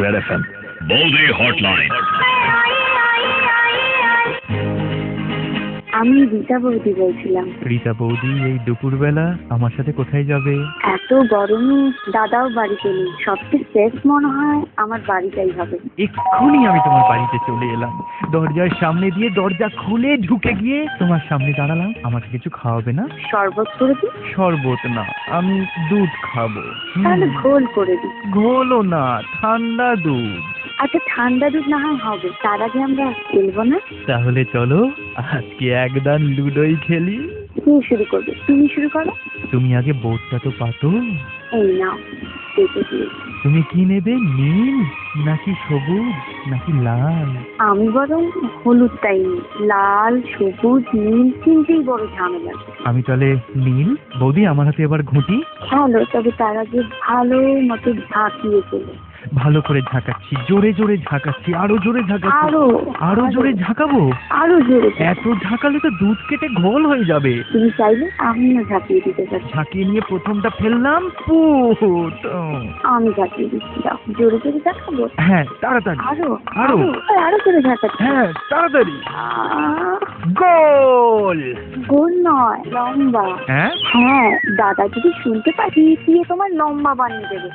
Red FM বৌদি hotline. আমি রীতা বৌদি বলছিলাম। রীতা বৌদি, এই দুপুরবেলা আমার সাথে কোথায় যাবে? এত গরমে দাদাও বাড়িতে নেই, সবচেয়ে সেফ মনে হয় আমার বাড়িটাই হবে। এক্ষুনি আমি তোমার বাড়িতে চলে এলাম, দরজার সামনে দিয়ে দরজা খুলে ঢুকে গিয়ে তোমার সামনে দাঁড়ালাম। আমাকে কিছু খাওয়াবে না? শরবত করে দিই? শরবত না, আমি দুধ খাবো। তাহলে ঘোল করে দিই। ঘোলও না, ঠান্ডা দুধ। আচ্ছা, ঠান্ডা দুধ না হয় হবে, তার আগে আমরা খেলবো না? তাহলে চলো আজকে একদান লুডোই খেলি। কে শুরু করবে? তুমি শুরু করো। তুমি আগে বোর্ডটা তো পাতো। এই নাও, পেতে দিয়ে। তুমি কি নেবে, নীল নাকি সবুজ নাকি লাল? আমি বরং হলুদটাই নিই। লাল সবুজ নীল তিনটেই বড় ঝামেলা। আমি তাহলে নীল। বৌদি, আমার হাতে এবার ঘুঁটি। ভালো, তবে তার আগে ভালো মতো ঝাঁকিয়ে চলে। ভালো করে ঝাঁকাচ্ছি, জোরে জোরে ঝাঁকাচ্ছি, আরো জোরে ঝাঁকাচ্ছি। আরো জোরে ঝাঁকাবো? আরো জোরে। এত ঝাঁকালে তো দুধ কেটে ঘোল হয়ে যাবে। তুমি চাইলে আমিও ঝাঁকিয়ে দিতে পারি। ঝাঁকিয়ে নিয়ে প্রথমটা ফেললাম, পুট। আমি ঝাঁকিয়ে দিচ্ছি, দাও। জোরে জোরে ঝাঁকাবো? হ্যাঁ, তাড়াতাড়ি। আরো আরো। আরো জোরে ঝাঁকাচ্ছি। হ্যাঁ, তাড়াতাড়ি। আহ, গোল। গোল নয়, লম্বা। হ্যাঁ, হ্যাঁ, দাদা যদি শুনতে পারি দিয়ে তোমার লম্বা বানিয়ে দেবে।